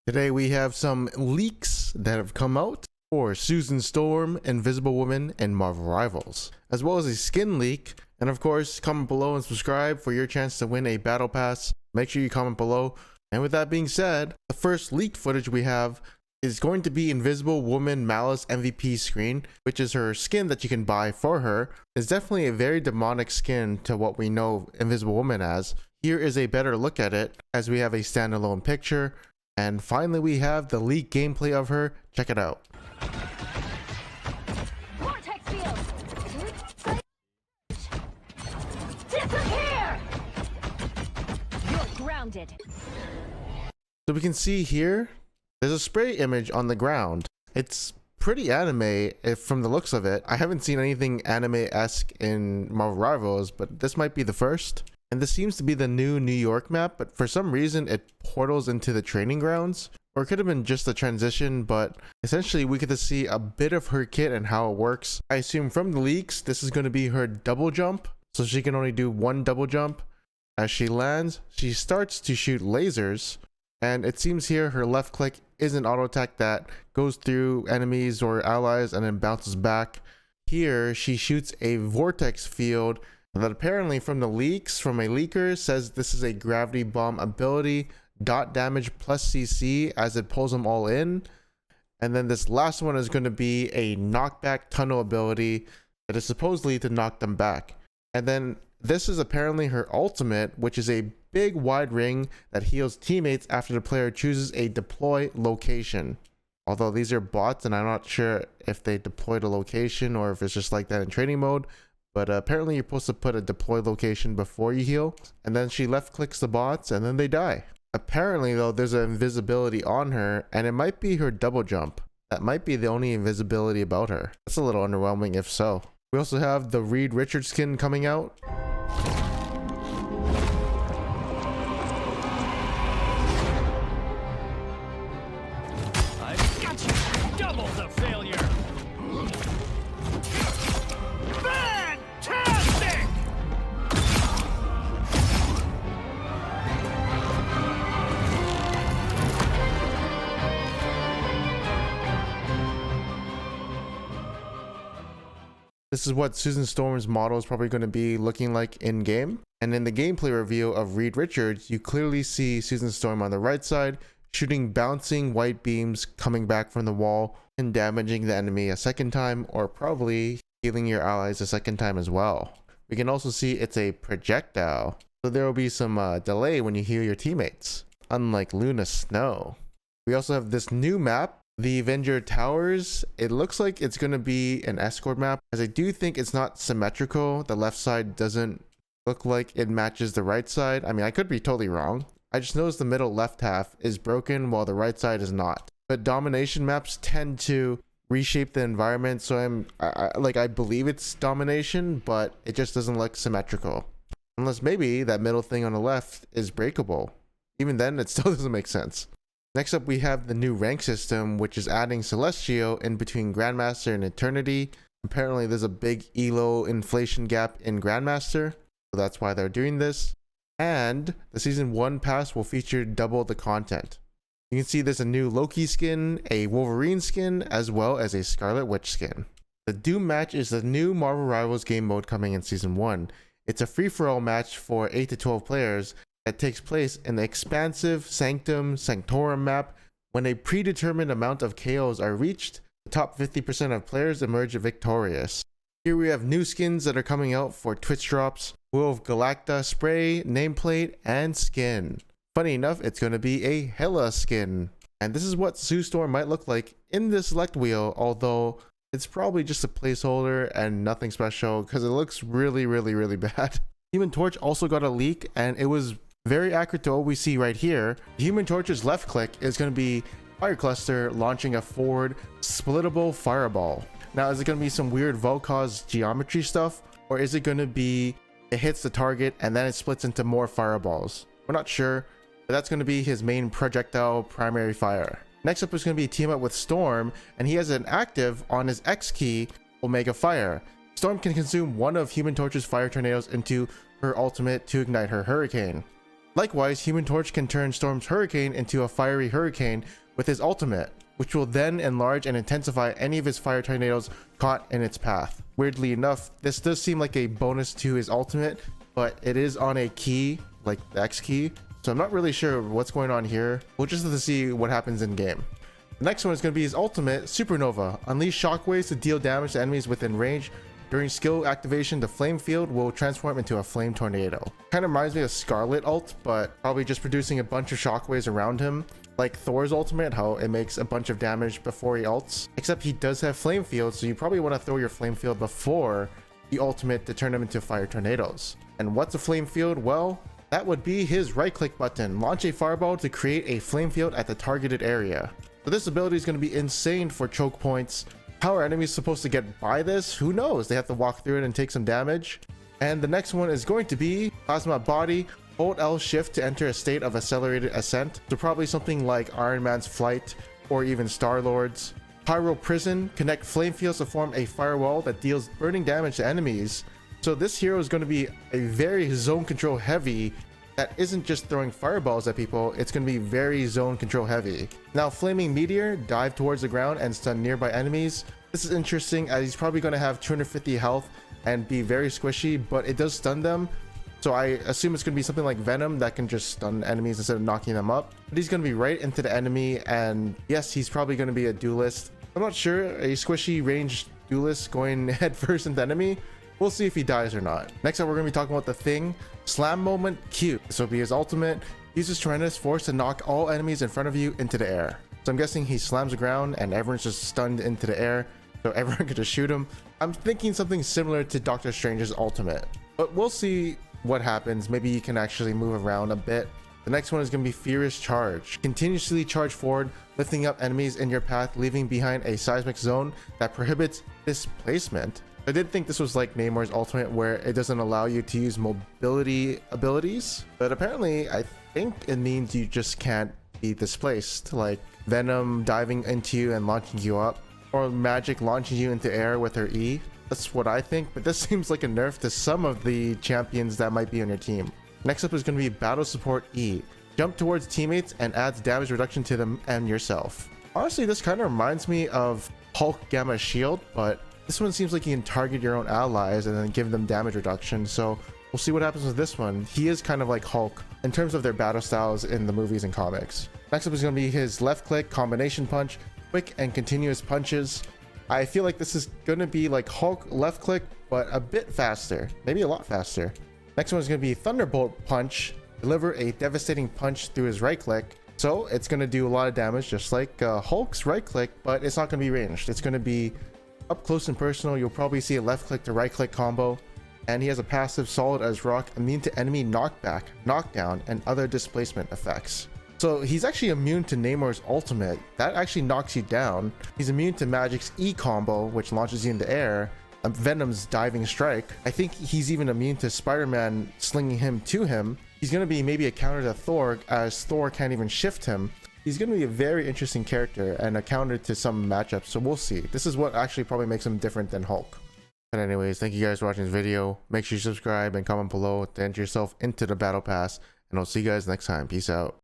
Today we have some leaks that have come out for Susan Storm, Invisible Woman, and Marvel Rivals, as well as a skin leak. And of course, comment below and subscribe for your chance to win a battle pass. Make sure you comment below. And with that being said, the first leaked footage we have is going to be Invisible Woman Malice MVP screen, which is her skin that you can buy for her. It's definitely a very demonic skin to what we know Invisible Woman as. Here is a better look at it, as we have a standalone picture. And finally, we have the leaked gameplay of her. Check it out. Vortex field. Disappear! You're grounded. So we can see here, there's a spray image on the ground. It's pretty anime from the looks of it. I haven't seen anything anime-esque in Marvel Rivals, but this might be the first. And this seems to be the new New York map, but for some reason it portals into the training grounds. Or it could have been just a transition, but essentially we get to see a bit of her kit and how it works. I assume from the leaks, this is going to be her double jump. So she can only do one double jump. As she lands, she starts to shoot lasers. And it seems here her left click is an auto attack that goes through enemies or allies and then bounces back. Here she shoots a vortex field that apparently from the leaks from a leaker says this is a gravity bomb ability, dot damage plus CC as it pulls them all in. And then this last one is going to be a knockback tunnel ability that is supposedly to knock them back. And then this is apparently her ultimate, which is a big wide ring that heals teammates after the player chooses a deploy location. Although these are bots and I'm not sure if they deployed a location or if it's just like that in training mode. But apparently you're supposed to put a deploy location before you heal. And then she left clicks the bots and then they die. Apparently though, there's an invisibility on her and it might be her double jump. That might be the only invisibility about her. That's a little underwhelming if so. We also have the Reed Richards skin coming out. I've got you! Double the failure! Fantastic! This is what Susan Storm's model is probably going to be looking like in game. And in the gameplay reveal of Reed Richards, you clearly see Susan Storm on the right side shooting bouncing white beams coming back from the wall and damaging the enemy a second time, or probably healing your allies a second time as well. We can also see it's a projectile, so there will be some delay when you heal your teammates, unlike Luna Snow. We also have this new map, the Avenger Towers. It looks like it's going to be an escort map, as I do think it's not symmetrical. The left side doesn't look like it matches the right side. I mean, I could be totally wrong. I just noticed the middle left half is broken while the right side is not. But domination maps tend to reshape the environment, so I believe it's domination, but it just doesn't look symmetrical. Unless maybe that middle thing on the left is breakable. Even then, it still doesn't make sense. Next up, we have the new rank system, which is adding Celestial in between Grandmaster and Eternity. Apparently, there's a big elo inflation gap in Grandmaster, so that's why they're doing this. And the Season 1 pass will feature double the content. You can see there's a new Loki skin, a Wolverine skin, as well as a Scarlet Witch skin. The Doom match is the new Marvel Rivals game mode coming in Season 1. It's a free-for-all match for 8 to 12 players that takes place in the expansive Sanctum Sanctorum map. When a predetermined amount of KOs are reached, the top 50% of players emerge victorious. Here we have new skins that are coming out for Twitch drops, Will of Galacta spray, nameplate, and skin. Funny enough, it's going to be a Hela skin. And this is what Sue Storm might look like in the select wheel, although it's probably just a placeholder and nothing special because it looks really bad. Human Torch also got a leak and it was very accurate to what we see right here. Human Torch's left click is going to be Fire Cluster launching a forward splittable fireball. Now, is it going to be some weird Volkos geometry stuff, or is it going to be it hits the target and then it splits into more fireballs? We're not sure, but that's going to be his main projectile primary fire. Next up is going to be a team up with Storm, and he has an active on his X key, Omega Fire. Storm can consume one of Human Torch's fire tornadoes into her ultimate to ignite her hurricane. Likewise, Human Torch can turn Storm's Hurricane into a fiery hurricane with his ultimate, which will then enlarge and intensify any of his fire tornadoes caught in its path. Weirdly enough, this does seem like a bonus to his ultimate, but it is on a key, like the X key, so I'm not really sure what's going on here. We'll just have to see what happens in game. The next one is going to be his ultimate, Supernova. Unleash shockwaves to deal damage to enemies within range. During skill activation, the flame field will transform into a flame tornado. Kind of reminds me of Scarlet ult, but probably just producing a bunch of shockwaves around him. Like Thor's ultimate, how it makes a bunch of damage before he ults. Except he does have flame field, so you probably want to throw your flame field before the ultimate to turn them into fire tornadoes. And what's a flame field? Well, that would be his right click button. Launch a fireball to create a flame field at the targeted area. So this ability is going to be insane for choke points. How are enemies supposed to get by this? Who knows? They have to walk through it and take some damage. And the next one is going to be Plasma Body. Hold L shift to enter a state of accelerated ascent. So probably something like Iron Man's flight or even Star-Lord's. Pyro Prison. Connect flame fields to form a firewall that deals burning damage to enemies. So this hero is going to be a very zone control heavy that isn't just throwing fireballs at people, it's going to be very zone control heavy. Now, Flaming Meteor, dive towards the ground and stun nearby enemies. This is interesting as he's probably going to have 250 health and be very squishy, but it does stun them. So I assume it's going to be something like Venom that can just stun enemies instead of knocking them up. But he's going to be right into the enemy, and yes, he's probably going to be a duelist. I'm not sure, a squishy ranged duelist going headfirst into enemy. We'll see if he dies or not. Next up, we're going to be talking about the Thing. Slam Moment Q. This will be his ultimate. Uses Tremendous Force to knock all enemies in front of you into the air. So I'm guessing he slams the ground and everyone's just stunned into the air, so everyone could just shoot him. I'm thinking something similar to Doctor Strange's ultimate, but we'll see what happens. Maybe you can actually move around a bit. The next one is going to be Furious Charge. Continuously charge forward, lifting up enemies in your path, leaving behind a seismic zone that prohibits displacement. I did think this was like Namor's ultimate, where it doesn't allow you to use mobility abilities, but apparently I think it means you just can't be displaced, like Venom diving into you and launching you up, or Magic launching you into air with her E. That's what I think, but this seems like a nerf to some of the champions that might be on your team. Next up is going to be Battle Support E. Jump towards teammates and adds damage reduction to them and yourself. Honestly, this kind of reminds me of Hulk Gamma Shield, but this one seems like you can target your own allies and then give them damage reduction, so we'll see what happens with this one. He is kind of like Hulk in terms of their battle styles in the movies and comics. Next up is going to be his left click combination punch, quick and continuous punches. I feel like this is going to be like Hulk left click, but a bit faster, maybe a lot faster. Next one is going to be Thunderbolt Punch. Deliver a devastating punch through his right click. So it's going to do a lot of damage, just like Hulk's right click, but it's not going to be ranged. It's going to be up close and personal. You'll probably see a left click to right click combo, and he has a passive Solid as Rock, immune to enemy knockback, knockdown, and other displacement effects. So he's actually immune to Namor's ultimate. That actually knocks you down. He's immune to Magic's E combo, which launches you in the air, Venom's diving strike. I think he's even immune to Spider-Man slinging him to him. He's going to be maybe a counter to Thor, as Thor can't even shift him. He's going to be a very interesting character and a counter to some matchups, so we'll see. This is what actually probably makes him different than Hulk. But anyways, thank you guys for watching this video. Make sure you subscribe and comment below to enter yourself into the battle pass, and I'll see you guys next time. Peace out.